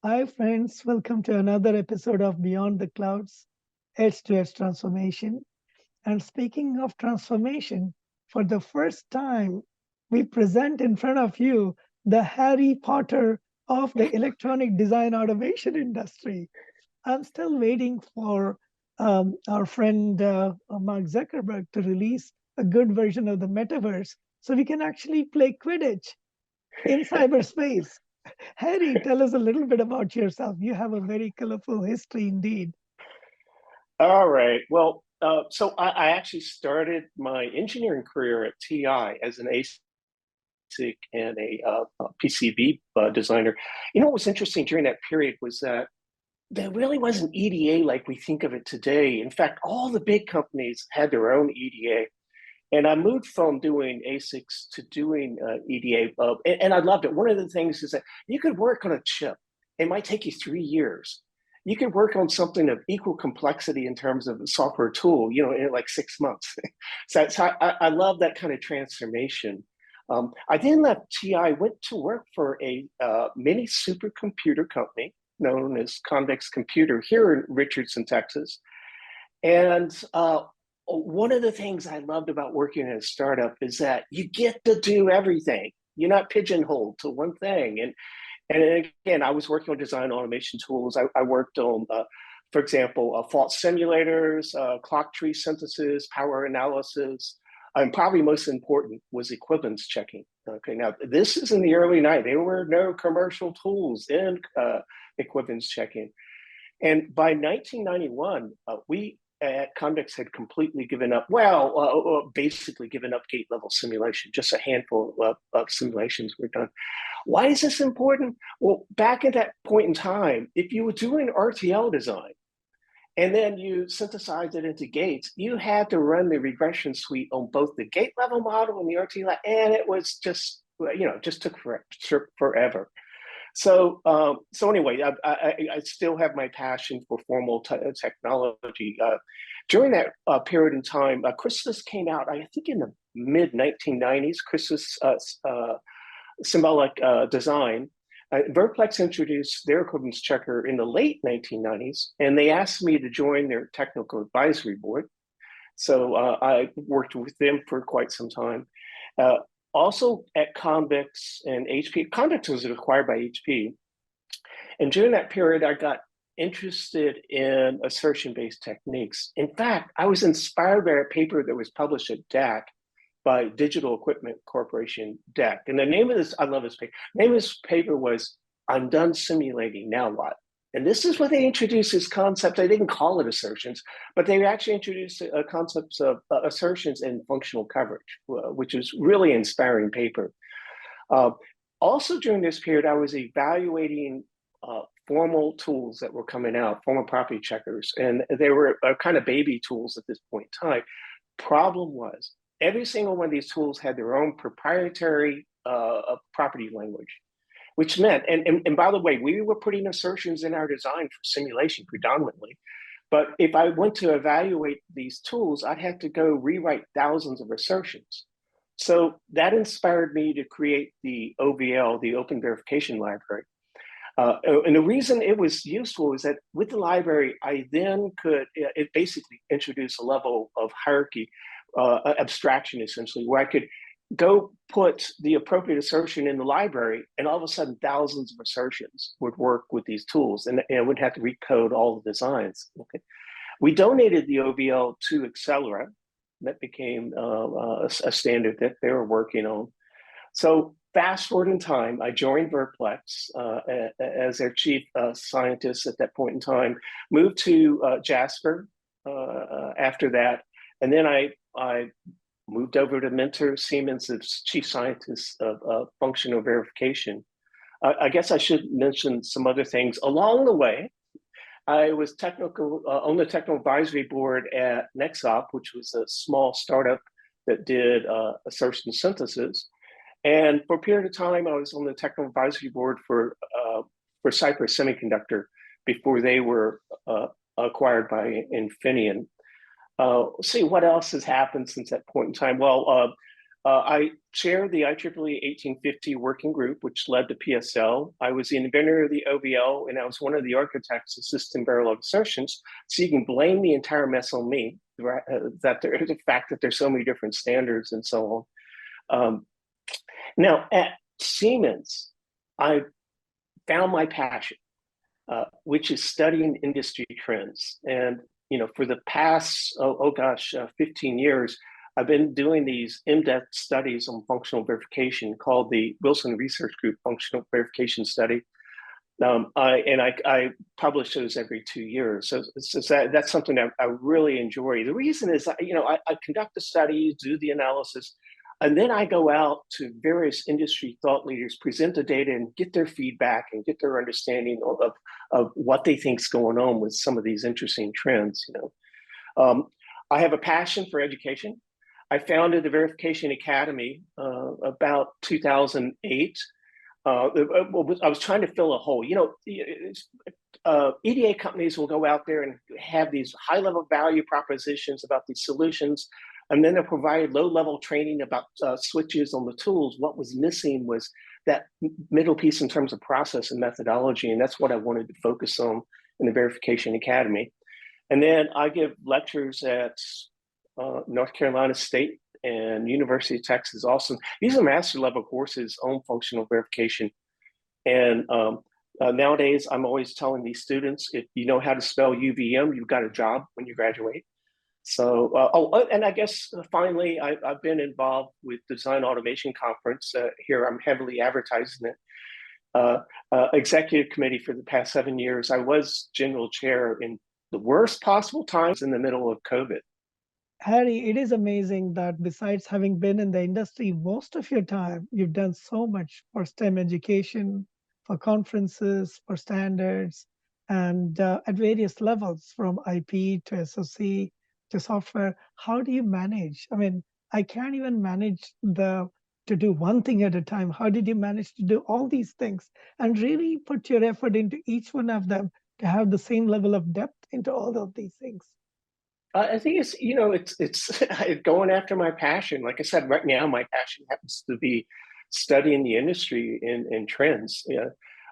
Hi, friends. Welcome to another episode of Beyond the Clouds, Edge to Edge Transformation. And speaking of transformation, for the first time, we present in front of you the Harry Potter of the electronic design automation industry. I'm still waiting for our friend Mark Zuckerberg to release a good version of the metaverse so we can actually play Quidditch in cyberspace. Harry, tell us a little bit about yourself. You have a very colorful history indeed. All right. Well, so I actually started my engineering career at TI as an ASIC and a PCB designer. You know what was interesting during that period was that there really wasn't EDA like we think of it today. In fact, all the big companies had their own EDA. And I moved from doing ASICs to doing EDA, and I loved it. One of the things is that you could work on a chip. It might take you 3 years. You could work on something of equal complexity in terms of a software tool, in like 6 months. so I love that kind of transformation. I then left TI, went to work for a mini supercomputer company known as Convex Computer here in Richardson, Texas. And one of the things I loved about working at a startup is that you get to do everything. You're not pigeonholed to one thing. And again, I was working on design automation tools. I worked on, for example, fault simulators, clock tree synthesis, power analysis, and probably most important was equivalence checking. Okay, now this is in the early 90s. There were no commercial tools in equivalence checking. And by 1991, we at Convex had completely given up, basically given up gate level simulation. Just a handful of simulations were done. Why is this important? Well, back at that point in time, if you were doing RTL design and then you synthesized it into gates, you had to run the regression suite on both the gate level model and the RTL, and it was just, just took forever. So anyway, I still have my passion for formal technology. During that period in time, Chrysalis came out, I think in the mid 1990s, Chrysalis symbolic design. Verplex introduced their equivalence checker in the late 1990s, and they asked me to join their technical advisory board. So I worked with them for quite some time. Also at Convex and HP, Convex was acquired by HP. And during that period, I got interested in assertion-based techniques. In fact, I was inspired by a paper that was published at DAC by Digital Equipment Corporation, DEC. And the name of this, I love this paper. The name of this paper was, "I'm done simulating, now what?" And this is where they introduced this concept. They didn't call it assertions, but they actually introduced concepts of assertions and functional coverage, which was really inspiring paper. Also during this period, I was evaluating formal tools that were coming out, formal property checkers, and they were kind of baby tools at this point in time. Problem was, every single one of these tools had their own proprietary property language. Which meant, and by the way, we were putting assertions in our design for simulation predominantly. But if I went to evaluate these tools, I'd have to go rewrite thousands of assertions. So that inspired me to create the OVL, the Open Verification Library. And the reason it was useful is that with the library, I then could, it basically introduced a level of hierarchy, abstraction essentially, where I could go put the appropriate assertion in the library, and all of a sudden thousands of assertions would work with these tools, and I wouldn't have to recode all the designs. Okay, we donated the OVL to Accellera. That became a standard that they were working on. So fast forward in time, I joined Verplex as their chief scientist at that point in time, moved to Jasper after that, and then I moved over to mentor Siemens as chief scientist of functional verification. I guess I should mention some other things. Along the way, I was on the technical advisory board at Nexop, which was a small startup that did assertion synthesis. And for a period of time, I was on the technical advisory board for Cypress Semiconductor before they were acquired by Infineon. See what else has happened since that point in time. Well, I chaired the IEEE 1850 working group, which led to PSL. I was the inventor of the OVL, and I was one of the architects of system parallel assertions. So you can blame the entire mess on me, right? The fact that there's so many different standards and so on. Now, at Siemens, I found my passion, which is studying industry trends. And for the past 15 years, I've been doing these in-depth studies on functional verification called the Wilson Research Group Functional Verification Study. I publish those every 2 years. So that's something I really enjoy. The reason is, I conduct the studies, do the analysis, and then I go out to various industry thought leaders, present the data, and get their feedback and get their understanding of what they think is going on with some of these interesting trends. I have a passion for education. I founded the Verification Academy about 2008. I was trying to fill a hole. EDA companies will go out there and have these high-level value propositions about these solutions, and then they'll provide low-level training about switches on the tools. What was missing was that middle piece in terms of process and methodology, and that's what I wanted to focus on in the Verification Academy. And then I give lectures at North Carolina State and University of Texas, Austin. These are master level courses on functional verification. And nowadays, I'm always telling these students, if you know how to spell UVM, you've got a job when you graduate. So, and I guess finally, I've been involved with Design Automation Conference. Here, I'm heavily advertising it. Executive committee for the past 7 years. I was general chair in the worst possible times in the middle of COVID. Harry, it is amazing that besides having been in the industry most of your time, you've done so much for STEM education, for conferences, for standards, and at various levels from IP to SOC to software. How do you manage? I mean, I can't even manage to do one thing at a time. How did you manage to do all these things and really put your effort into each one of them to have the same level of depth into all of these things? I think it's going after my passion. Like I said, right now my passion happens to be studying the industry and trends.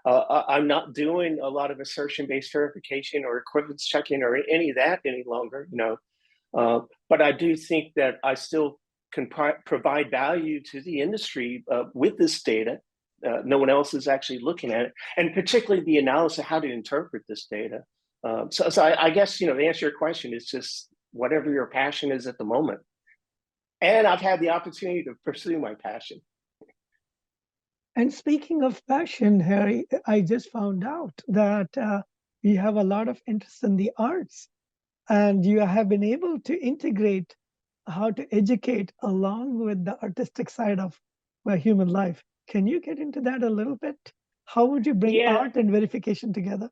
I'm not doing a lot of assertion-based verification or equivalence checking or any of that any longer. But I do think that I still can provide value to the industry with this data. No one else is actually looking at it, and particularly the analysis of how to interpret this data. So I guess, to answer your question, it's just whatever your passion is at the moment. And I've had the opportunity to pursue my passion. And speaking of passion, Harry, I just found out that you have a lot of interest in the arts, and you have been able to integrate how to educate along with the artistic side of human life. Can you get into that a little bit? How would you bring Yeah. art and verification together?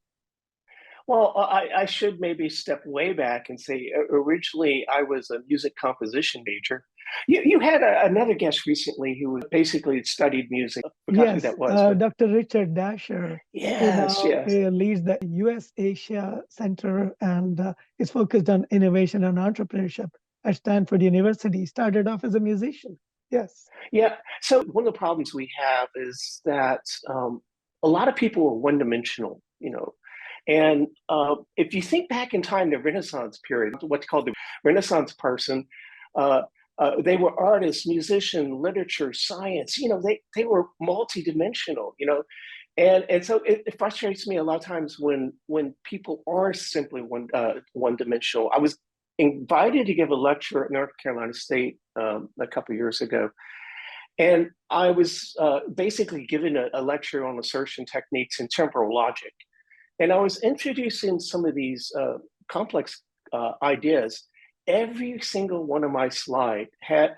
Well, I should maybe step way back and say originally I was a music composition major. You had another guest recently who basically studied music. I forgot who Yes, that was, but Dr. Richard Dasher, who yes, now yes. leads the US Asia Center and is focused on innovation and entrepreneurship at Stanford University. Started off as a musician. Yes. Yeah. So one of the problems we have is that a lot of people are one-dimensional, And if you think back in time, the Renaissance period, what's called the Renaissance person, they were artists, musicians, literature, science. They were multidimensional. And so it frustrates me a lot of times when people are simply one dimensional. I was invited to give a lecture at North Carolina State a couple of years ago. And I was basically giving a lecture on assertion techniques and temporal logic. And I was introducing some of these complex ideas. Every single one of my slides had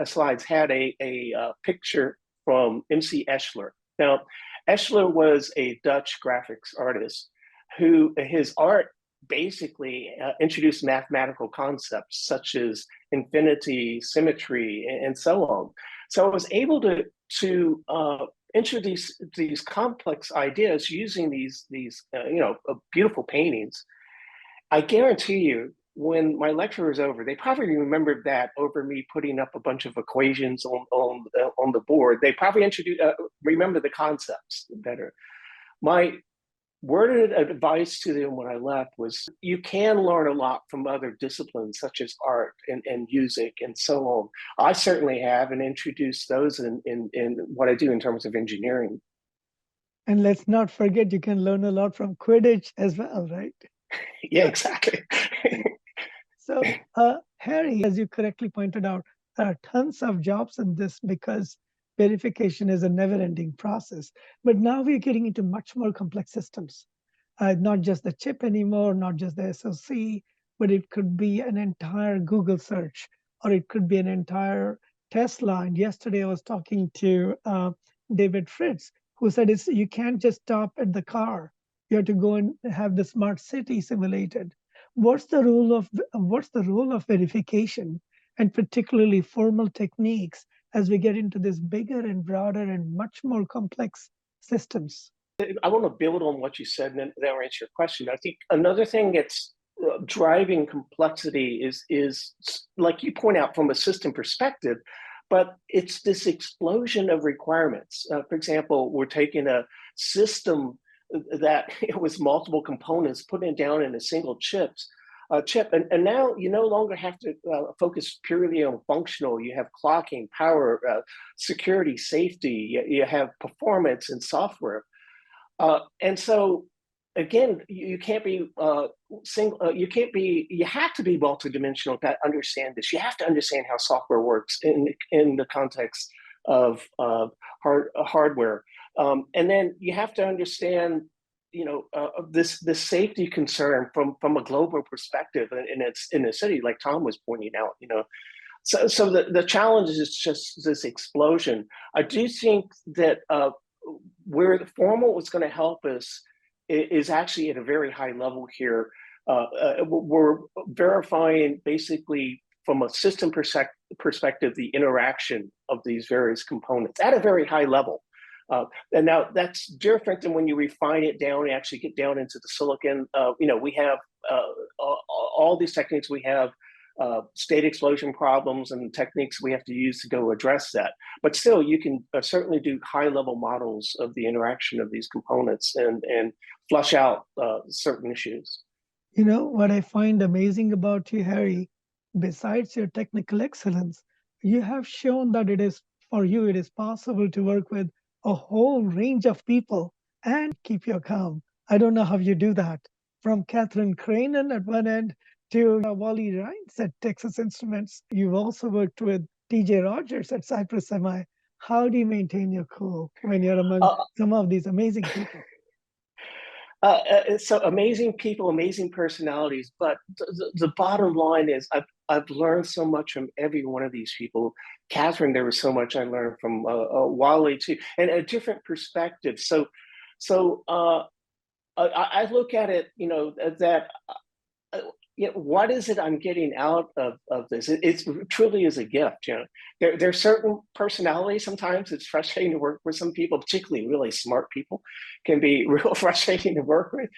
a picture from MC Escher. Now, Escher was a Dutch graphics artist who his art basically introduced mathematical concepts such as infinity, symmetry, and so on. So I was able to introduce these complex ideas using these beautiful paintings. I guarantee you, when my lecture was over, they probably remembered that over me putting up a bunch of equations on the board. They probably remember the concepts better. My word of advice to them when I left was, you can learn a lot from other disciplines such as art and music and so on. I certainly have, and introduced those in what I do in terms of engineering. And let's not forget, you can learn a lot from Quidditch as well, right? Yeah, exactly. So, Harry, as you correctly pointed out, there are tons of jobs in this because verification is a never-ending process. But now we're getting into much more complex systems, not just the chip anymore, not just the SoC, but it could be an entire Google search, or it could be an entire Tesla. And yesterday I was talking to David Fritz, who said you can't just stop at the car. You have to go and have the smart city simulated. What's the role of verification, and particularly formal techniques, as we get into this bigger and broader and much more complex systems? I want to build on what you said, and then I'll answer your question. I think another thing that's driving complexity is like you point out from a system perspective, but it's this explosion of requirements. For example, we're taking a system that it was multiple components, putting it down in a single chip, and now you no longer have to focus purely on functional. You have clocking, power, security, safety. You have performance and software, and so again, you can't be single. You can't be. You have to be multidimensional to understand this. You have to understand how software works in the context of hardware. And then you have to understand, this safety concern from a global perspective, and it's in a city like Tom was pointing out. So the challenge is just this explosion. I do think that where the formal is going to help us is actually at a very high level here. We're verifying basically from a system perspective the interaction of these various components at a very high level. And now that's different than when you refine it down and actually get down into the silicon. We have all these techniques. We have state explosion problems and techniques we have to use to go address that. But still, you can certainly do high-level models of the interaction of these components and flush out certain issues. What I find amazing about you, Harry, besides your technical excellence, you have shown that it is possible to work with a whole range of people and keep your calm. I don't know how you do that. From Catherine Cranen at one end to Wally Rines at Texas Instruments. You've also worked with TJ Rogers at Cypress Semi. How do you maintain your cool when you're among some of these amazing people? So amazing people, amazing personalities, but the bottom line is I've learned so much from every one of these people. Catherine, there was so much I learned from Wally too, and a different perspective. So I look at it, that what is it I'm getting out of this? It truly is a gift. There's certain personalities. Sometimes it's frustrating to work with some people, particularly really smart people, can be real frustrating to work with.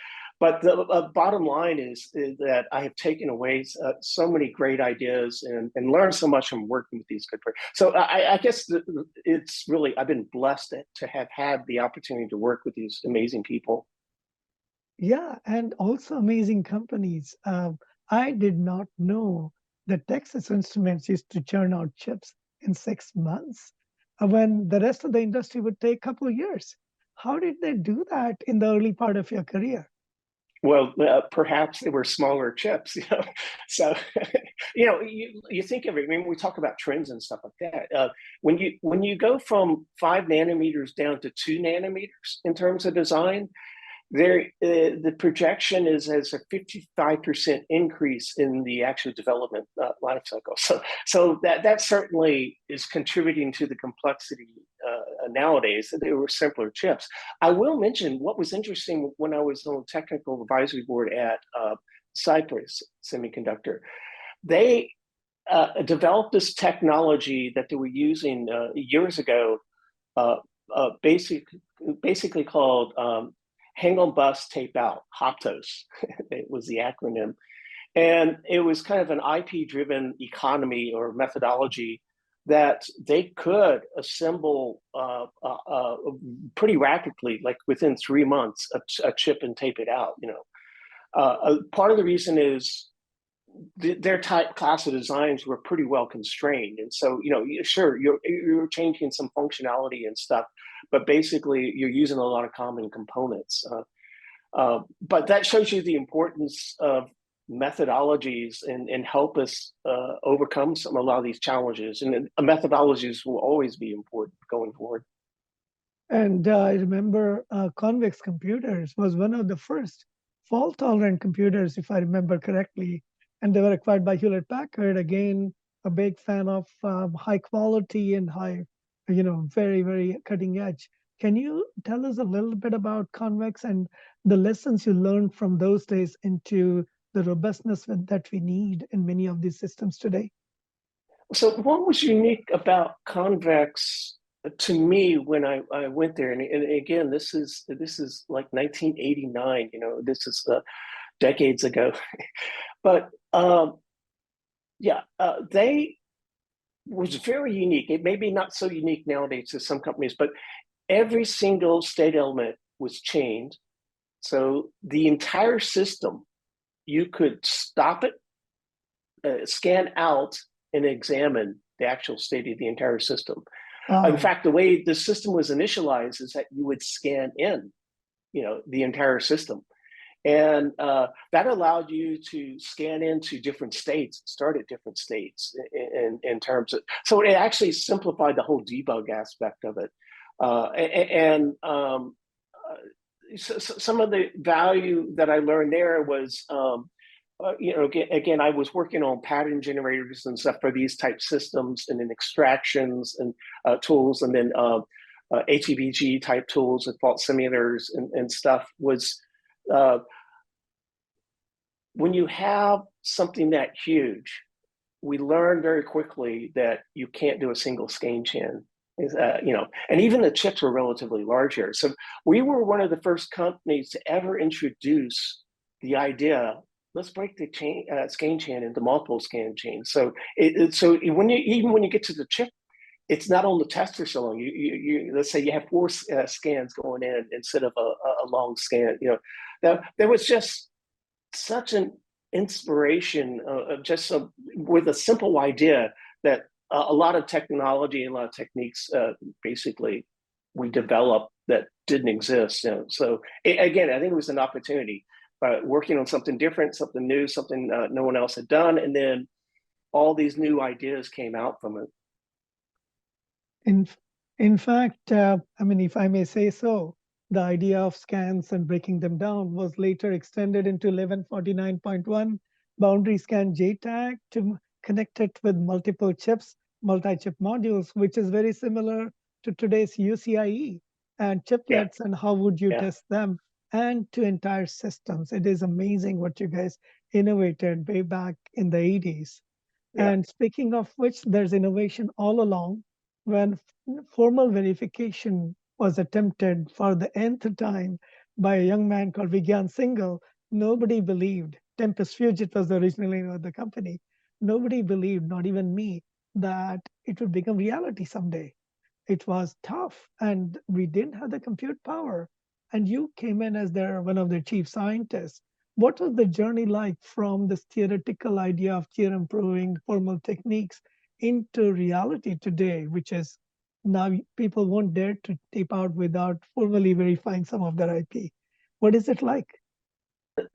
But the bottom line is that I have taken away so many great ideas and learned so much from working with these good people. So I guess it's really, I've been blessed to have had the opportunity to work with these amazing people. Yeah, and also amazing companies. I did not know that Texas Instruments used to churn out chips in 6 months when the rest of the industry would take a couple of years. How did they do that in the early part of your career? Well, perhaps they were smaller chips, So, you think of it. I mean, we talk about trends and stuff like that. When you go from 5 nanometers down to 2 nanometers in terms of design, the projection is as a 55% increase in the actual development life cycle. So that certainly is contributing to the complexity nowadays. They were simpler chips. I will mention what was interesting when I was on the technical advisory board at Cypress Semiconductor. They developed this technology that they were using years ago, basically called hang on bus, tape out, HOPTOS. It was the acronym. And it was kind of an IP-driven economy or methodology that they could assemble pretty rapidly, like within 3 months, a chip and tape it out. Part of the reason is their type class of designs were pretty well constrained, and so sure you're changing some functionality and stuff, but basically you're using a lot of common components. But that shows you the importance of methodologies and help us overcome a lot of these challenges. And methodologies will always be important going forward. And I remember convex computers was one of the first fault-tolerant computers, if I remember correctly. And they were acquired by Hewlett-Packard. Again, a big fan of high quality and high, very, very cutting edge. Can you tell us a little bit about convex and the lessons you learned from those days into the robustness that we need in many of these systems today? So what was unique about convex to me when I went there, and again, this is like 1989. This is decades ago, but they was very unique. It may be not so unique nowadays to some companies, but every single state element was chained. So the entire system, you could stop it, scan out, and examine the actual state of the entire system. In fact, the way the system was initialized is that you would scan in, the entire system. And that allowed you to scan into different states, start at different states in terms of, so it actually simplified the whole debug aspect of it. So some of the value that I learned there was, again, I was working on pattern generators and stuff for these type systems, and then extractions and tools, and then HEVG type tools and fault simulators and stuff was, when you have something that huge, we learned very quickly that you can't do a single scan chain. And even the chips were relatively large here. So we were one of the first companies to ever introduce the idea, let's break the scan chain into multiple scan chains. So when you get to the chip, it's not on the tester so long. You let's say you have 4 scans going in instead of a long scan. There was just such an inspiration with a simple idea that a lot of technology and a lot of techniques basically we developed that didn't exist. So again, I think it was an opportunity, working on something different, something new, something no one else had done, and then all these new ideas came out from it. In fact, if I may say so, the idea of scans and breaking them down was later extended into 1149.1 boundary scan JTAG to connect it with multiple chips, multi-chip modules, which is very similar to today's UCIe and chiplets, and how would you test them, and to entire systems. It is amazing what you guys innovated way back in the 80s. And speaking of which, there's innovation all along. When formal verification was attempted for the nth time by a young man called Vigyan Singhal, nobody believed. Tempest Fugit was the original name of the company. Nobody believed, not even me, that it would become reality someday. It was tough, and we didn't have the compute power. And you came in as one of their chief scientists. What was the journey like from this theoretical idea of theorem proving formal techniques into reality today, which is now people won't dare to tape out without formally verifying some of their IP? What is it like?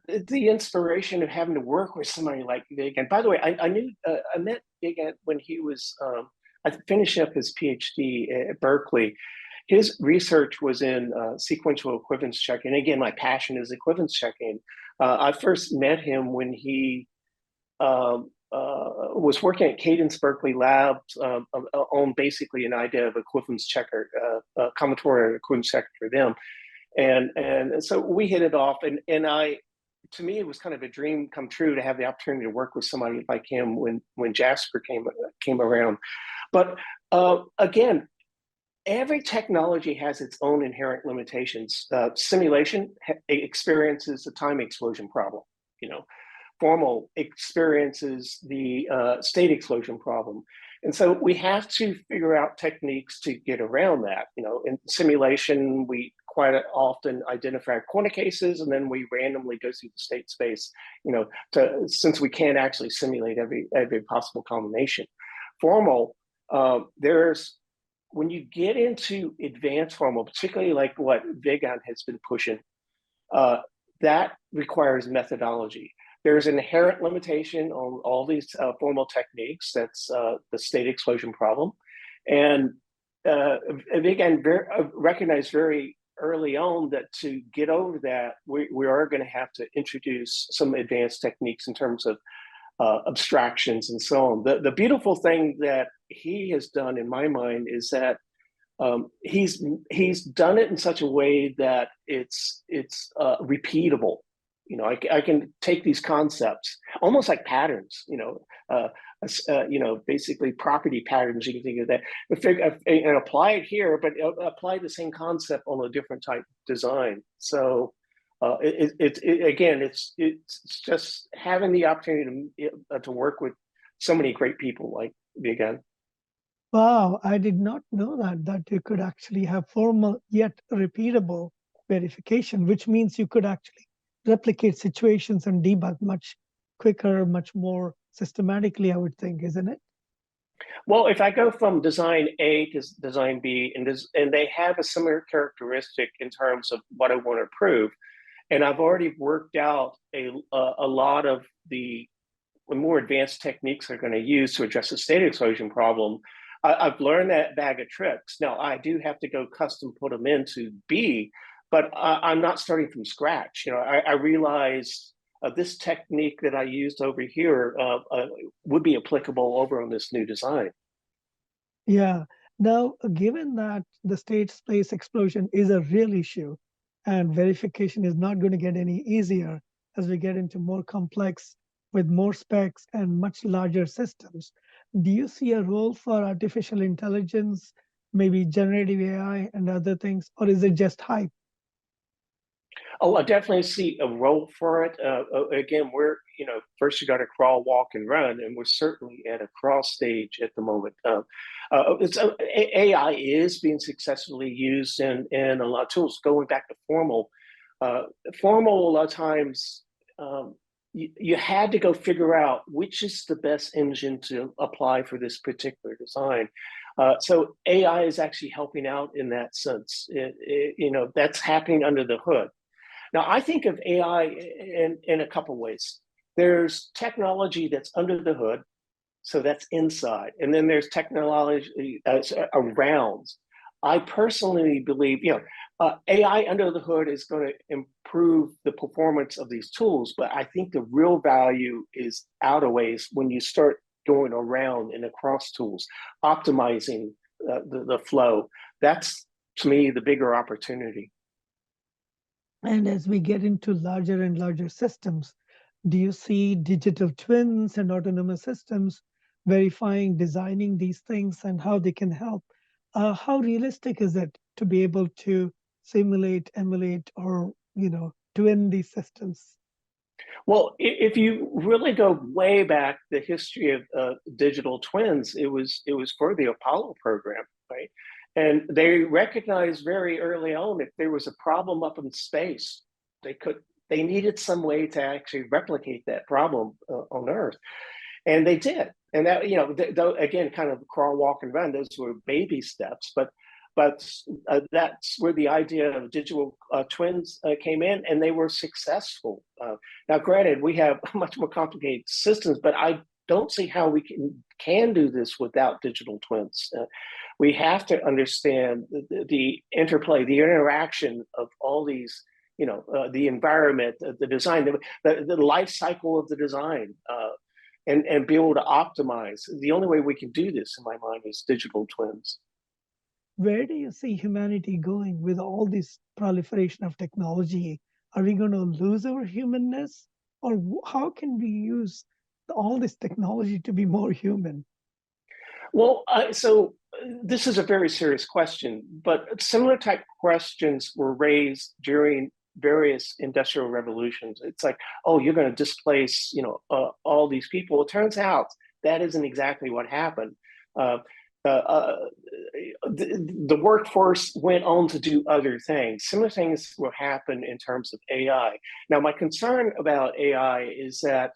The inspiration of having to work with somebody like Vigyan. By the way, I met Vigyan when he was I finished up his PhD at Berkeley. His research was in sequential equivalence checking. Again, my passion is equivalence checking. I first met him when he was working at Cadence Berkeley Labs on basically an idea of equivalence checker, combinatorial equivalence checker for them. And so we hit it off, and to me, it was kind of a dream come true to have the opportunity to work with somebody like him when Jasper came around. But again, every technology has its own inherent limitations. Simulation experiences a time explosion problem. formal experiences the state explosion problem. And so we have to figure out techniques to get around that. In simulation, we quite often identify corner cases, and then we randomly go through the state space, since we can't actually simulate every possible combination. Formal, when you get into advanced formal, particularly like what Vegan has been pushing, that requires methodology. There's an inherent limitation on all these formal techniques. That's the state explosion problem. And Vegan recognized very early on that to get over that, we are going to have to introduce some advanced techniques in terms of abstractions and so on. The beautiful thing that he has done, in my mind, is that he's done it in such a way that it's repeatable. I can take these concepts almost like patterns. Basically property patterns. You can think of that and apply it here, but apply the same concept on a different type of design. So it's just having the opportunity to work with so many great people like Vegan. Wow, I did not know that you could actually have formal yet repeatable verification, which means you could actually replicate situations and debug much quicker, much more systematically, I would think, isn't it? Well, if I go from design A to design B, and they have a similar characteristic in terms of what I want to prove, and I've already worked out a lot of the more advanced techniques they're going to use to address the state explosion problem, I've learned that bag of tricks. Now, I do have to go custom put them into B, but I'm not starting from scratch. I realized this technique that I used over here would be applicable over on this new design. Yeah. Now, given that the state space explosion is a real issue and verification is not going to get any easier as we get into more complex with more specs and much larger systems, do you see a role for artificial intelligence, maybe generative AI and other things, or is it just hype? Oh, I definitely see a role for it. Again, first you got to crawl, walk, and run, and we're certainly at a crawl stage at the moment. AI is being successfully used in a lot of tools. Going back to formal, formal a lot of times you had to go figure out which is the best engine to apply for this particular design. So AI is actually helping out in that sense. That's happening under the hood. Now, I think of AI in a couple ways. There's technology that's under the hood, so that's inside, and then there's technology around. I personally believe, AI under the hood is going to improve the performance of these tools, but I think the real value is out of ways when you start going around and across tools, optimizing the flow. That's, to me, the bigger opportunity. And as we get into larger and larger systems, do you see digital twins and autonomous systems verifying, designing these things and how they can help? How realistic is it to be able to simulate, emulate, or twin these systems? Well, if you really go way back, the history of digital twins, it was for the Apollo program, right? And they recognized very early on if there was a problem up in space, they needed some way to actually replicate that problem on Earth, and they did. And that again, kind of crawl, walk, and run. Those were baby steps, but that's where the idea of digital twins came in, and they were successful. Now, granted, we have much more complicated systems, but I don't see how we can do this without digital twins. We have to understand the interplay, the interaction of all these, the environment, the design, the life cycle of the design, and be able to optimize. The only way we can do this, in my mind, is digital twins. Where do you see humanity going with all this proliferation of technology? Are we going to lose our humanness? Or how can we use all this technology to be more human? Well, so this is a very serious question, but similar type questions were raised during various industrial revolutions. It's like, oh, you're going to displace, all these people. It turns out that isn't exactly what happened. Uh, the workforce went on to do other things. Similar things will happen in terms of AI. Now, my concern about AI is that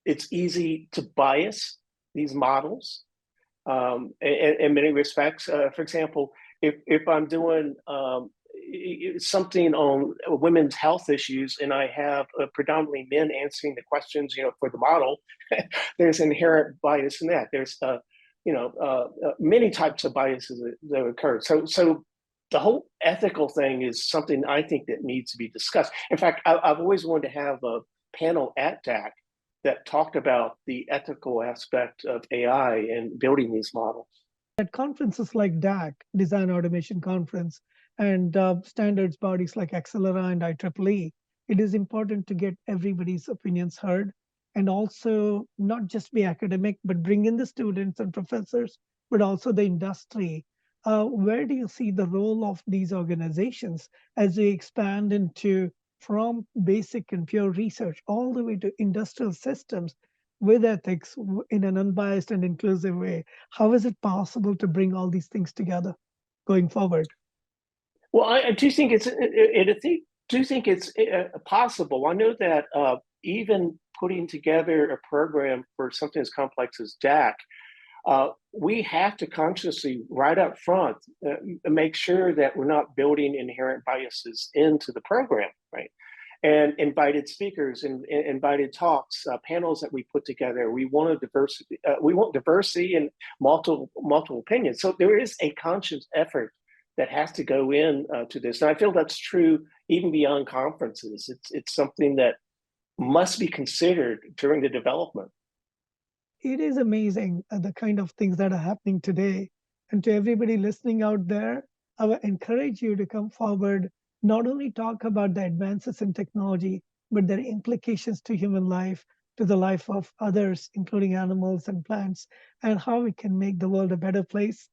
it's easy to bias these models in many respects. For example, if I'm doing something on women's health issues and I have predominantly men answering the questions, for the model, there's inherent bias in that. There's many types of biases that occur. So the whole ethical thing is something I think that needs to be discussed. In fact, I've always wanted to have a panel at DAC that talked about the ethical aspect of AI and building these models. At conferences like DAC, Design Automation Conference, and standards bodies like Accellera and IEEE, it is important to get everybody's opinions heard and also not just be academic, but bring in the students and professors, but also the industry. Where do you see the role of these organizations as they expand into from basic and pure research all the way to industrial systems with ethics in an unbiased and inclusive way? How is it possible to bring all these things together going forward? Well, I do think it's possible. I know that even putting together a program for something as complex as DAC, we have to consciously, right up front, make sure that we're not building inherent biases into the program, right? And invited speakers and invited talks, panels that we put together. We want diversity. We want diversity and multiple opinions. So there is a conscious effort that has to go in to this, and I feel that's true even beyond conferences. It's something that must be considered during the development. It is amazing the kind of things that are happening today. And to everybody listening out there, I would encourage you to come forward, not only talk about the advances in technology, but their implications to human life, to the life of others, including animals and plants, and how we can make the world a better place.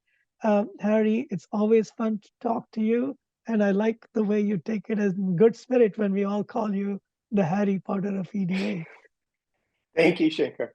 Harry, it's always fun to talk to you. And I like the way you take it as good spirit when we all call you the Harry Potter of EDA. Thank you, Shankar.